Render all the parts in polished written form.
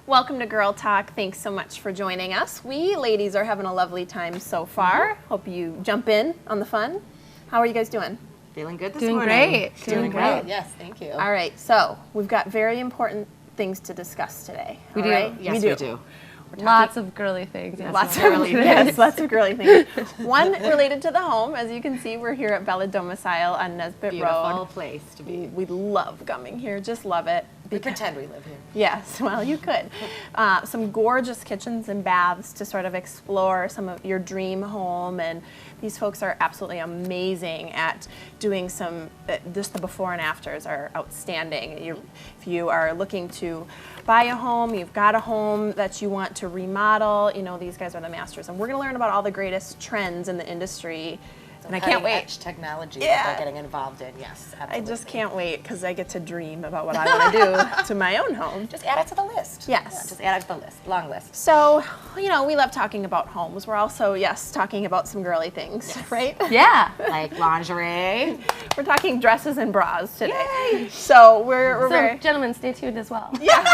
Welcome to Girl Talk. Thanks so much for joining us. We ladies are having a lovely time so far. Hope you jump in on the fun. How are you guys doing? Feeling good this Doing morning. great. Doing great. Yes, thank you. All right, so we've got very important things to discuss today. We all do. right? Yes, we do. Lots of girly things. Lots of girly things. Yes, lots of girly things. One related to the home. As you can see, we're here at Bella Domicile on Nesbitt Beautiful Road. place to be. We love coming here, just love it. We pretend we live here. Yes, well, you could. Some gorgeous kitchens and baths to sort of explore some of your dream home, and these folks are absolutely amazing at doing some, just the before and afters are outstanding. If you are looking to buy a home, you've got a home that you want to remodel, you know, these guys are the masters. And we're going to learn about all the greatest trends in the industry. And I can't wait. Technology Yeah. that they're getting involved in. Yes, absolutely. I just can't wait because I get to dream about what I want to do to my own home. Just add it to the list. Yes. Yeah, just add it to the list. Long list. So, you know, we love talking about homes. We're also, yes, talking about some girly things, right? Yeah. Like lingerie. We're talking dresses and bras today. Yay. So we're So, very... gentlemen, stay tuned as well. Yeah.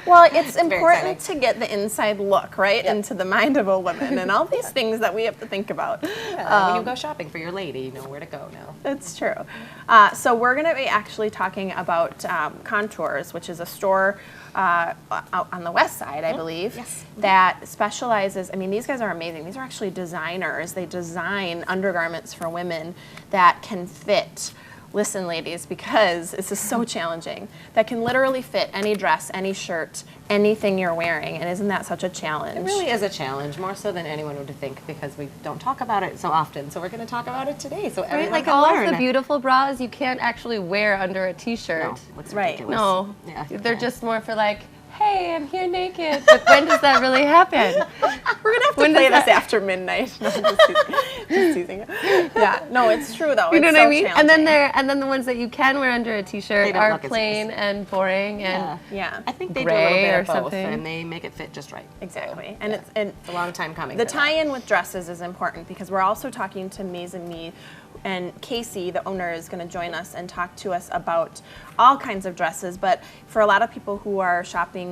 Well, it's very important exciting. to get the inside look, right, Yep. into the mind of a woman and all these things that we have to think about. When you go shopping for your lady, you know where to go now. That's true. So we're going to be actually talking about Contours, which is a store out on the west side, I believe, Yes. that specializes, I mean, these guys are amazing. These are actually designers. They design undergarments for women that can fit, listen ladies, because this is so challenging, that can literally fit any dress, any shirt, anything you're wearing, and isn't that such a challenge? It really is a challenge, more so than anyone would think, because we don't talk about it so often. So we're going to talk about it today, so Right? everyone Like can all learn. of the beautiful bras you can't actually wear under a t-shirt. No, looks Right. ridiculous. No. Yeah, you They're can't. just more for like, hey, I'm here naked. But when does that really happen? We're gonna have to When play does this that- after midnight. No, just teasing. Yeah, no, it's true though. You know It's what I so mean? challenging. And then the ones that you can wear under a They t-shirt don't are look as plain nice. and boring and Yeah, I think they do a little gray bit or of both, something. and they make it fit just right. exactly. So, And yeah. it's a long time coming. the for that. tie-in with dresses is important because we're also talking to Maze and me, and Casey, the owner, is going to join us and talk to us about all kinds of dresses. But for a lot of people who are shopping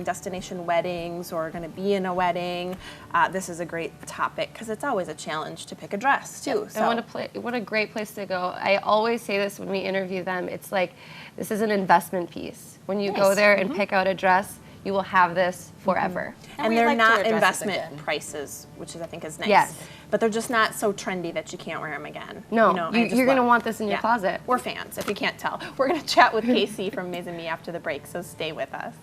destination weddings or going to be in a wedding, this is a great topic because it's always a challenge to pick a dress too. And what a great place to go. I always say this when we interview them. It's like, this is an investment piece. When you go Yes. there and pick out a dress, you will have this forever. And we'd they're like to not wear dresses investment again. prices, which is I think is nice. Yes. But they're just not so trendy that you can't wear them again. No, you know, I just you're going to love- want this in your closet. We're fans, if you can't tell. We're going to chat with Casey from Maze and Me after the break, so stay with us.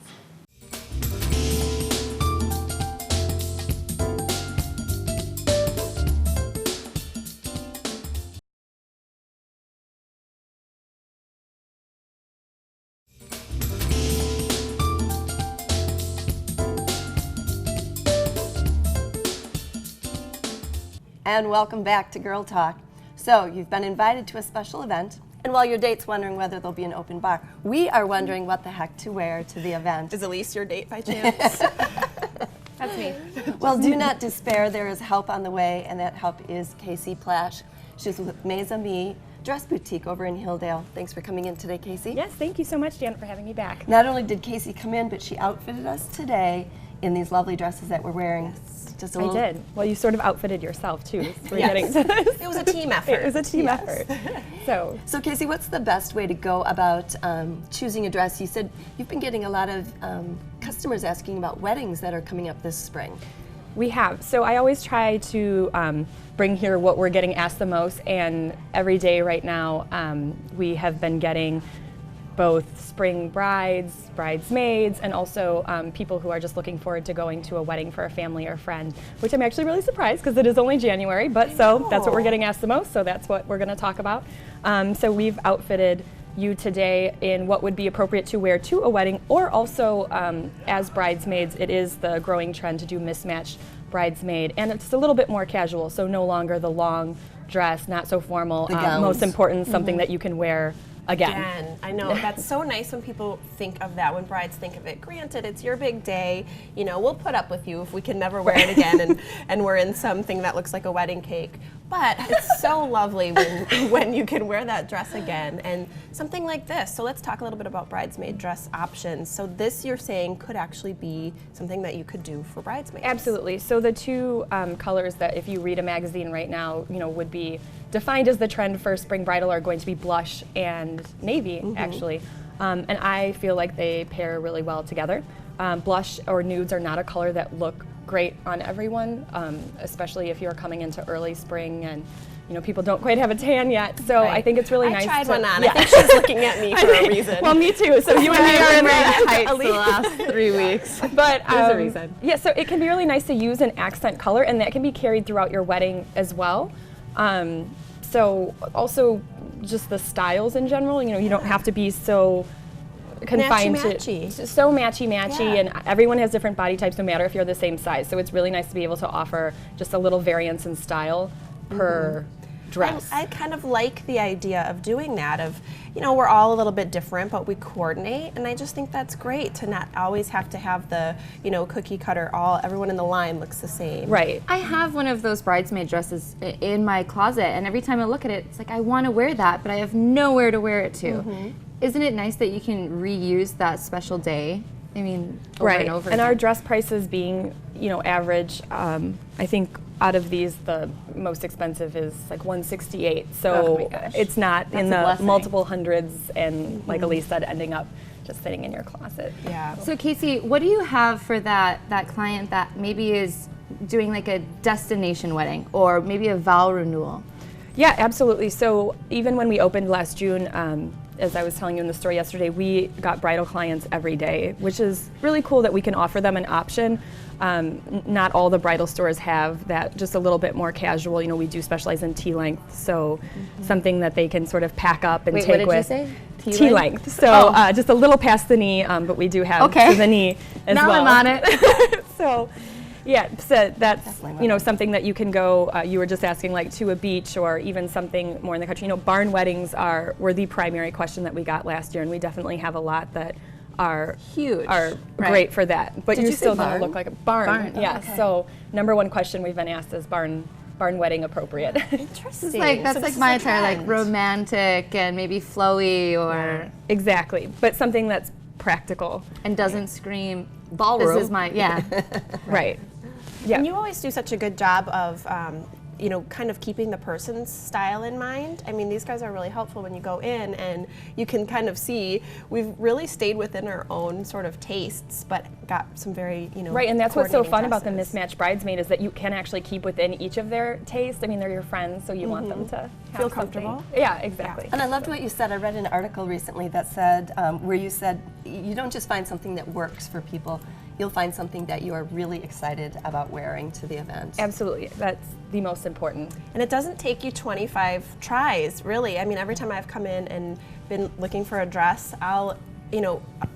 And welcome back to Girl Talk. So you've been invited to a special event, and while your date's wondering whether there'll be an open bar, we are wondering what the heck to wear to the event. Is Elise your date by chance? That's me. Well, do not despair. There is help on the way, and that help is Casey Plash. She's with Maze and Me Dress Boutique over in Hilldale. Thanks for coming in today, Casey. Yes, thank you so much, Janet, for having me back. Not only did Casey come in, but she outfitted us today in these lovely dresses that we're wearing. Just a I little, did. Well, you sort of outfitted yourself too. So we're Yes. getting to this. It was a team effort. It was a team Yes. effort. So So Casey, what's the best way to go about choosing a dress? You said you've been getting a lot of customers asking about weddings that are coming up this spring. we have. So I always try to bring here what we're getting asked the most, and every day right now we have been getting both spring brides, bridesmaids, and also people who are just looking forward to going to a wedding for a family or friend, which I'm actually really surprised because it is only January, but so that's what we're getting asked the most, so that's what we're going to talk about. So we've outfitted you today in what would be appropriate to wear to a wedding, or also as bridesmaids. It is the growing trend to do mismatched bridesmaid, and it's a little bit more casual, so no longer the long dress, not so formal. The gowns. Most important, something that you can wear again. Again, I know that's so nice when people think of that, when brides think of it. Granted, it's your big day. You know, we'll put up with you if we can never wear it again, and we're in something that looks like a wedding cake. But it's so lovely when you can wear that dress again, and something like this. So let's talk a little bit about bridesmaid dress options. So this, you're saying, could actually be something that you could do for bridesmaids. Absolutely. So the two colors that, if you read a magazine right now, would be defined as the trend for spring bridal are going to be blush and navy, actually. And I feel like they pair really well together. Blush or nudes are not a color that look great on everyone, especially if you're coming into early spring and people don't quite have a tan yet. So I think it's really nice. I tried one on. I think she's looking at me for a reason. Well, me too. So you and me are in wearing tights the last 3 weeks. But there's a reason. Yeah, so it can be really nice to use an accent color, and that can be carried throughout your wedding as well. So also just the styles in general. You don't have to be so confined matchy. to so matchy, and everyone has different body types no matter if you're the same size. So it's really nice to be able to offer just a little variance in style per dress. I kind of like the idea of doing that, of, we're all a little bit different, but we coordinate, and I just think that's great to not always have to have the, cookie cutter, everyone in the line looks the same. Right. I have one of those bridesmaid dresses in my closet, and every time I look at it, it's like I want to wear that, but I have nowhere to wear it to. Isn't it nice that you can reuse that special day? I mean, over and over And again. our dress prices being, average, I think out of these, the most expensive is like $168. So it's not in the multiple hundreds, and like Elise said, ending up just sitting in your closet. Yeah. So Casey, what do you have for that client that maybe is doing like a destination wedding or maybe a vow renewal? Yeah, absolutely. So even when we opened last June, as I was telling you in the story yesterday, we got bridal clients every day, which is really cool that we can offer them an option. Not all the bridal stores have that, just a little bit more casual. We do specialize in T-length, so something that they can sort of pack up and Wait, take what did with. you say? T-length. So just a little past the knee, but we do have to the knee as now well. I'm on it. So. Yeah, so that's something that you can go. You were just asking, like, to a beach or even something more in the country. Barn weddings were the primary question that we got last year, and we definitely have a lot that are huge, great for that. But you're still going to barn? look like a barn. Yeah. Okay. So number one question we've been asked is barn wedding appropriate. Interesting. That's So like this my is a entire like trend. romantic and maybe flowy or Exactly, but something that's practical. and doesn't scream. Ballroom. This is my Right. Yeah. And you always do such a good job of, kind of keeping the person's style in mind. I mean, these guys are really helpful when you go in, and you can kind of see we've really stayed within our own sort of tastes, but got some very, Right, and that's what's so coordinating fun about the dresses. mismatched bridesmaid is that you can actually keep within each of their tastes. I mean, they're your friends, so you want them to have Feel something. comfortable. Yeah, exactly. And I loved what you said. I read an article recently that said, where you said, you don't just find something that works for people, you'll find something that you are really excited about wearing to the event. Absolutely, that's the most important. And it doesn't take you 25 tries, really. I mean, every time I've come in and been looking for a dress, I'll,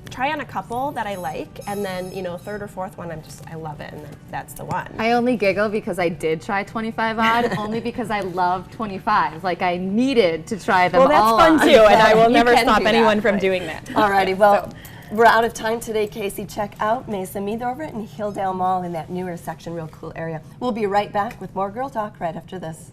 try on a couple that I like, and then, third or fourth one, I love it, and that's the one. I only giggle because I did try 25 odd, only because I love 25. Like I needed to try them Well, that's all fun on. too, and I will You never can stop do that, anyone from right. doing that. Alrighty, well, we're out of time today, Casey. Check out Mesa Meet over in Hilldale Mall in that newer section, real cool area. We'll be right back with more Girl Talk right after this.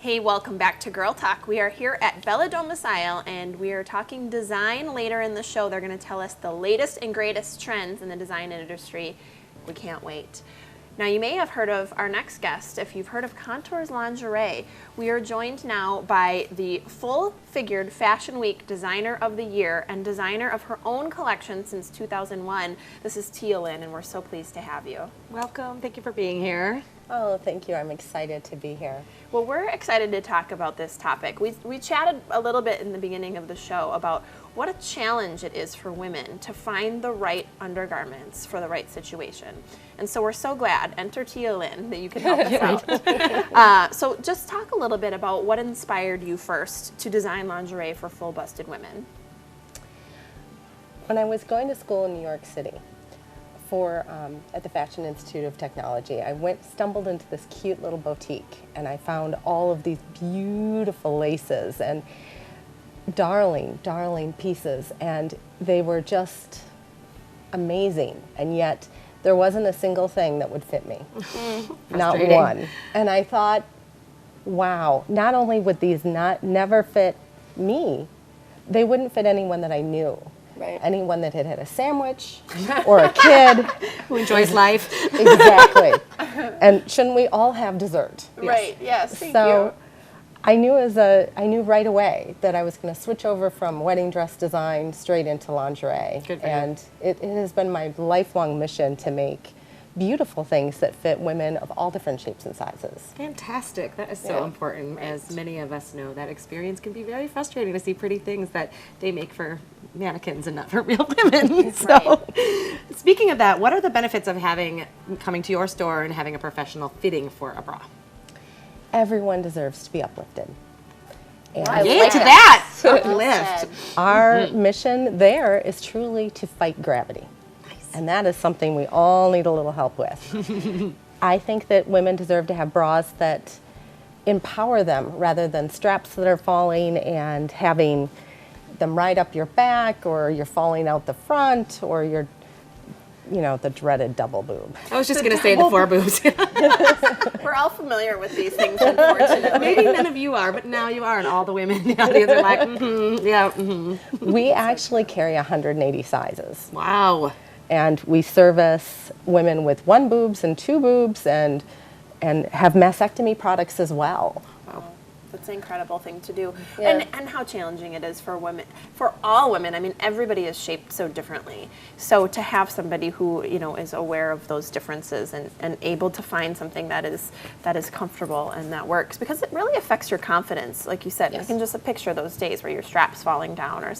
Hey, welcome back to Girl Talk. We are here at Bella Domicile, and we are talking design. Later in the show, they're going to tell us the latest and greatest trends in the design industry. We can't wait. Now, you may have heard of our next guest if you've heard of Contours Lingerie. We are joined now by the full-figured Fashion Week Designer of the Year and designer of her own collection since 2001. This is Tia Lynn, and we're so pleased to have you. Welcome. Thank you for being here. Oh, thank you. I'm excited to be here. Well, we're excited to talk about this topic. We chatted a little bit in the beginning of the show about what a challenge it is for women to find the right undergarments for the right situation. And so we're so glad, enter Tia Lynn, that you can help us out. So just talk a little bit about what inspired you first to design lingerie for full-busted women. When I was going to school in New York City for at the Fashion Institute of Technology, I stumbled into this cute little boutique, and I found all of these beautiful laces and darling, darling pieces, and they were just amazing, and yet there wasn't a single thing that would fit me. Not one. And I thought, wow, not only would these never fit me, they wouldn't fit anyone that I knew. Right. Anyone that had had a sandwich or a kid. Who enjoys life. Exactly. And shouldn't we all have dessert? Right, yes, thank So you. I knew right away that I was going to switch over from wedding dress design straight into lingerie. Good for you. And it has been my lifelong mission to make beautiful things that fit women of all different shapes and sizes. Fantastic. That is so important. As many of us know, that experience can be very frustrating to see pretty things that they make for mannequins and not for real women. So, speaking of that, what are the benefits of coming to your store and having a professional fitting for a bra? Everyone deserves to be uplifted. And Yay to that! Uplift. our mission there is truly to fight gravity. And that is something we all need a little help with. I think that women deserve to have bras that empower them rather than straps that are falling and having them right up your back, or you're falling out the front, or you're, the dreaded double boob. I was just going to say the four boobs. We're all familiar with these things, unfortunately. Maybe none of you are, but now you are, and all the women in the audience are like, yeah, We actually carry 180 sizes. Wow. And we service women with 1 boobs and 2 boobs and have mastectomy products as well. That's an incredible thing to do. And how challenging it is for women, for all women. I mean, everybody is shaped so differently. So to have somebody who, is aware of those differences and able to find something that is comfortable and that works, because it really affects your confidence. Like you said, you can just picture those days where your strap's falling down, or,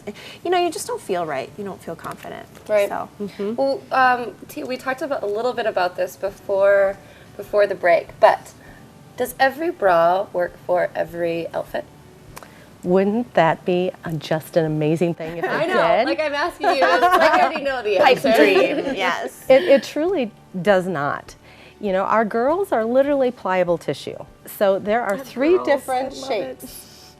you just don't feel right. You don't feel confident. Right. So. Well, we talked about a little bit about this before the break, but does every bra work for every outfit? Wouldn't that be just an amazing thing if it I know, did? like I'm asking you, it's like I already know the answer. Dream, yes. It truly does not. Our girls are literally pliable tissue. So there are 3 different shapes.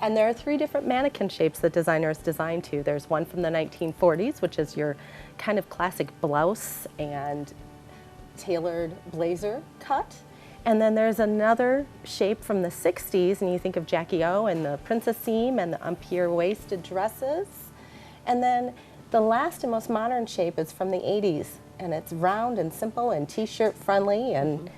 And there are 3 different mannequin shapes that designers design to. There's one from the 1940s, which is your kind of classic blouse and tailored blazer cut. And then there's another shape from the 60s, and you think of Jackie O and the princess seam and the empire-waisted dresses. And then the last and most modern shape is from the 80s, and it's round and simple and t-shirt friendly and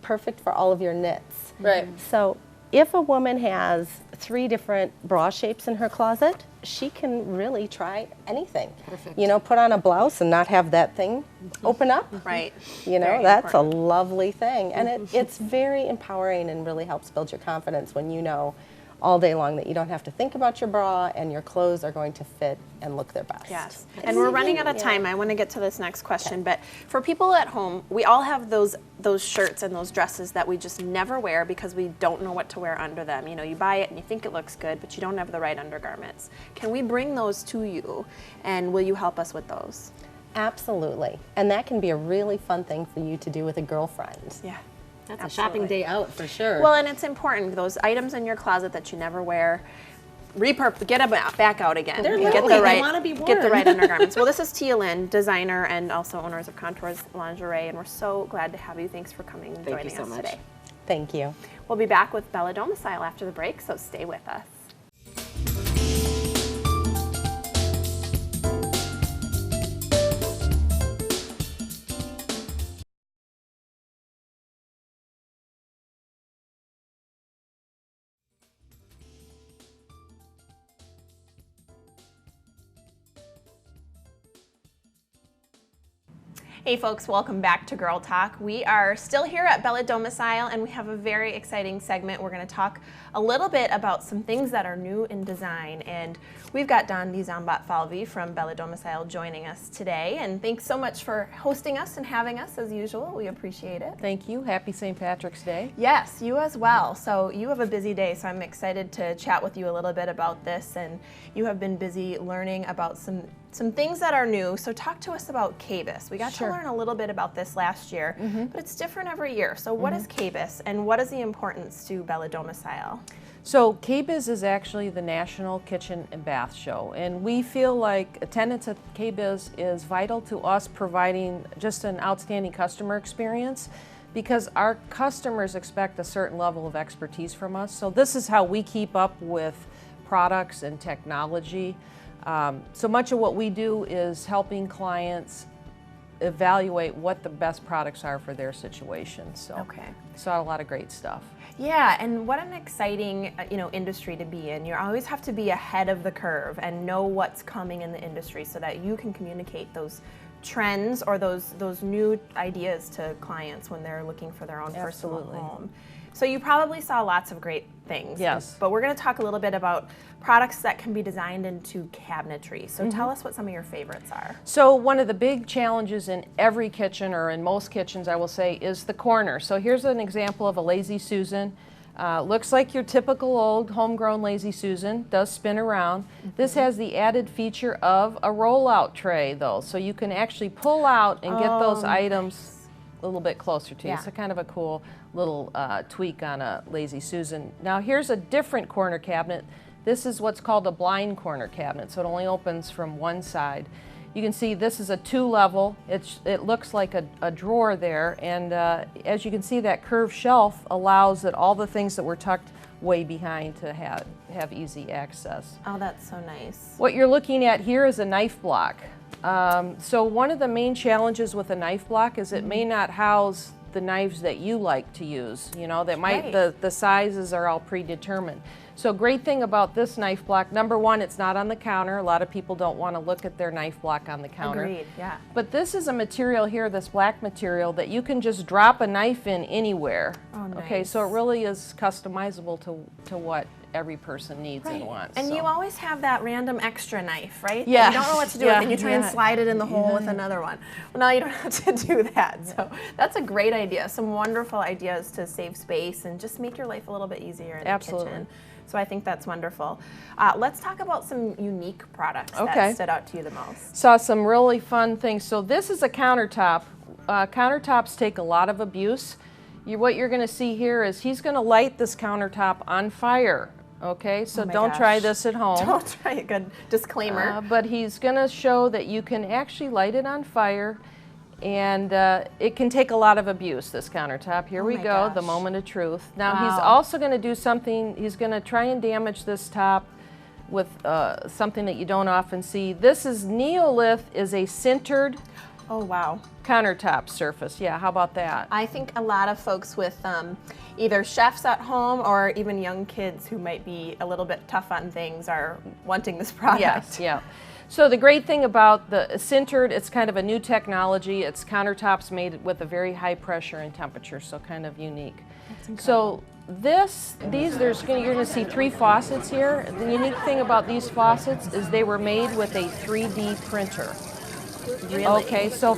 perfect for all of your knits. Right. So if a woman has 3 different bra shapes in her closet, she can really try anything. Perfect. Put on a blouse and not have that thing open up. Right. That's important. A lovely thing. And it's very empowering and really helps build your confidence when you know all day long that you don't have to think about your bra and your clothes are going to fit and look their best. Yes, and we're running out of time. I want to get to this next question, but for people at home, we all have those shirts and those dresses that we just never wear because we don't know what to wear under them. You buy it and you think it looks good, but you don't have the right undergarments. Can we bring those to you, and will you help us with those? Absolutely. And that can be a really fun thing for you to do with a girlfriend. Yeah. That's a shopping day out for sure. Well, and it's important, those items in your closet that you never wear, get them back out again. They're and lovely. get the They right, wanna be Get the worn. right undergarments. Well, this is Tia Lynn, designer and also owners of Contours Lingerie, and we're so glad to have you. Thanks for coming and joining so us much. today. Thank you. We'll be back with Bella Domicile after the break, so stay with us. Hey folks, welcome back to Girl Talk. We are still here at Bella Domicile, and we have a very exciting segment. We're going to talk a little bit about some things that are new in design, and we've got Don Zambat-Falvi from Bella Domicile joining us today, and thanks so much for hosting us and having us as usual. We appreciate it. Thank you. Happy St. Patrick's Day. Yes, you as well. So you have a busy day, so I'm excited to chat with you a little bit about this, and you have been busy learning about some some things that are new. So talk to us about KBIS. We got to learn a little bit about this last year, but it's different every year. So what is KBIS, and what is the importance to Bella Domicile? So KBIS is actually the National Kitchen and Bath Show, and we feel like attendance at KBIS is vital to us providing just an outstanding customer experience, because our customers expect a certain level of expertise from us. So this is how we keep up with products and technology. So much of what we do is helping clients evaluate what the best products are for their situation. So saw a lot of great stuff. Yeah, and what an exciting industry to be in. You always have to be ahead of the curve and know what's coming in the industry so that you can communicate those trends or those new ideas to clients when they're looking for their own personal home. So you probably saw lots of great things. Yes. But we're going to talk a little bit about products that can be designed into cabinetry. So tell us what some of your favorites are. So one of the big challenges in every kitchen, or in most kitchens I will say, is the corner. So here's an example of a Lazy Susan. Looks like your typical old homegrown Lazy Susan, does spin around. This has the added feature of a rollout tray though, so you can actually pull out and get those items a little bit closer to you. So kind of a cool little tweak on a Lazy Susan. Now here's a different corner cabinet. This is what's called a blind corner cabinet, so it only opens from one side. You can see this is a 2-level. It looks like a drawer there, and as you can see, that curved shelf allows that all the things that were tucked way behind to have easy access. Oh, that's so nice. What you're looking at here is a knife block. So one of the main challenges with a knife block is it may not house the knives that you like to use. You know, that might the sizes are all predetermined. So great thing about this knife block, number one, it's not on the counter. A lot of people don't want to look at their knife block on the counter. Agreed, yeah. But this is a material here, this black material, that you can just drop a knife in anywhere. Oh, nice. Okay, so it really is customizable to what every person needs and wants. And you always have that random extra knife, right? Yeah. You don't know what to do with it, and you try and slide it in the hole with another one. Well, now you don't have to do that. So that's a great idea. Some wonderful ideas to save space and just make your life a little bit easier in the kitchen. So I think that's wonderful. Let's talk about some unique products that stood out to you the most. Saw some really fun things. So this is a countertop. Countertops take a lot of abuse. What you're going to see here is he's going to light this countertop on fire. Okay, so don't try this at home. Don't try it. Good disclaimer. But he's going to show that you can actually light it on fire, and it can take a lot of abuse, this countertop. Here we go, the moment of truth. Now he's also going to do something, he's going to try and damage this top with something that you don't often see. This is Neolith, is a sintered countertop surface. Yeah, how about that? I think a lot of folks with either chefs at home or even young kids who might be a little bit tough on things are wanting this product. Yes, yeah. So the great thing about the sintered, it's kind of a new technology. It's countertops made with a very high pressure and temperature, so kind of unique. So you're going to see 3 faucets here. The unique thing about these faucets is they were made with a 3D printer. Really? Okay, so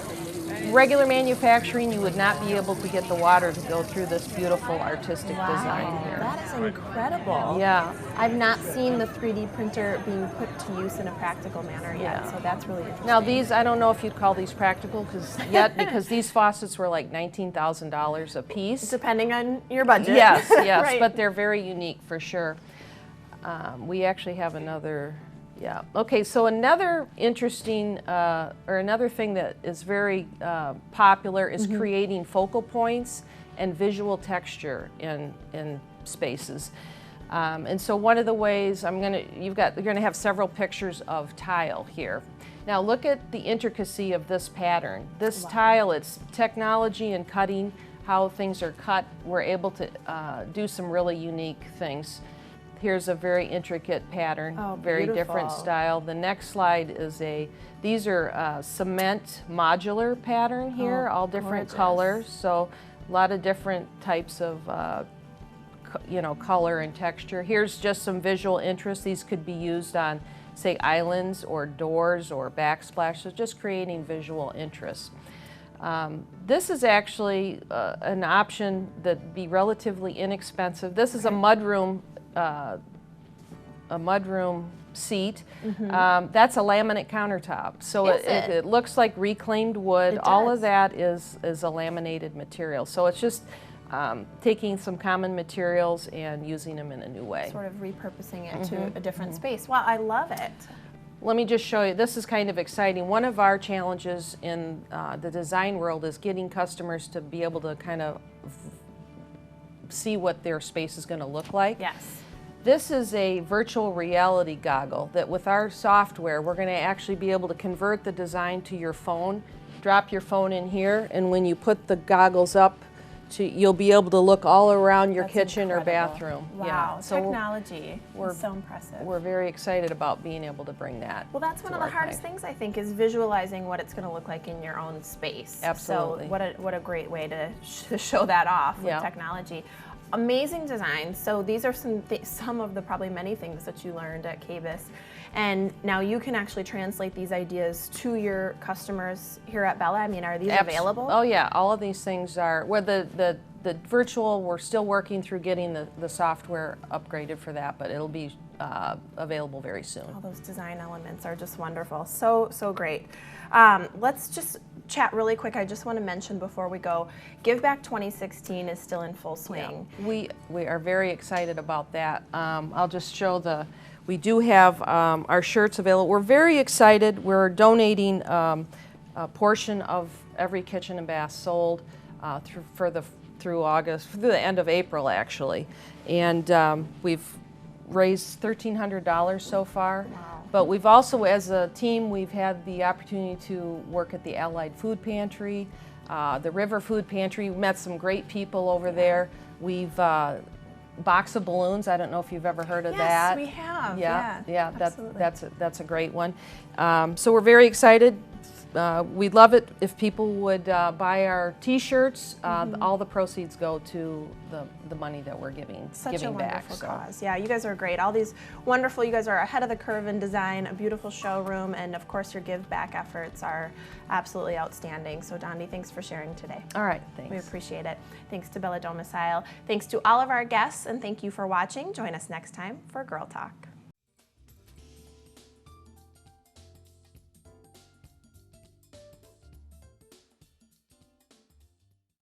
regular manufacturing, you would not be able to get the water to go through this beautiful artistic design here. That is incredible. Yeah. I've not seen the 3D printer being put to use in a practical manner yet, so that's really interesting. Now these, I don't know if you'd call these practical because these faucets were like $19,000 a piece. Depending on your budget. Yes, yes, but they're very unique for sure. We actually have another. Yeah. Okay. So another interesting, or another thing that is very popular is creating focal points and visual texture in spaces. And so one of the ways you're gonna have several pictures of tile here. Now look at the intricacy of this pattern. This tile, it's technology and cutting, how things are cut. We're able to do some really unique things. Here's a very intricate pattern, very different style. The next slide is these are cement modular pattern here, all different colors. So a lot of different types of color and texture. Here's just some visual interest. These could be used on, say, islands or doors or backsplash, so just creating visual interest. This is actually an option that'd be relatively inexpensive. This is a mudroom mudroom seat. That's a laminate countertop. So it looks like reclaimed wood. All of that is a laminated material. So it's just taking some common materials and using them in a new way. Sort of repurposing it to a different space. Wow, I love it. Let me just show you, this is kind of exciting. One of our challenges in the design world is getting customers to be able to kind of see what their space is going to look like. Yes. This is a virtual reality goggle that with our software, we're going to actually be able to convert the design to your phone, drop your phone in here, and when you put the goggles up, you'll be able to look all around your kitchen or bathroom. Wow, yeah. So technology is so impressive. We're very excited about being able to bring that. Well, that's one of the hardest things, I think, is visualizing what it's going to look like in your own space. Absolutely. So what a great way to show that off with technology. Amazing design. So these are some of the probably many things that you learned at KBIS. And now you can actually translate these ideas to your customers here at Bella. I mean, are these available? Oh yeah, all of these things are, well, the virtual, we're still working through getting the software upgraded for that, but it'll be available very soon. All those design elements are just wonderful. So great. Let's just chat really quick. I just want to mention before we go, Give Back 2016 is still in full swing. Yeah, we are very excited about that. I'll just show we do have our shirts available. We're very excited. We're donating a portion of every kitchen and bath sold through August, through the end of April actually. And we've raised $1,300 so far. Wow. But we've also, as a team, we've had the opportunity to work at the Allied Food Pantry, the River Food Pantry. We met some great people over there. We've Box of Balloons. I don't know if you've ever heard of that. Yes, we have. Yeah, absolutely. that's a great one. So we're very excited. We'd love it if people would buy our T-shirts. All the proceeds go to the money that we're giving back. Such a wonderful cause. Yeah, you guys are great. All these wonderful, you guys are ahead of the curve in design, a beautiful showroom, and of course your give back efforts are absolutely outstanding. So Dondi, thanks for sharing today. All right, thanks. We appreciate it. Thanks to Bella Domicile. Thanks to all of our guests, and thank you for watching. Join us next time for Girl Talk.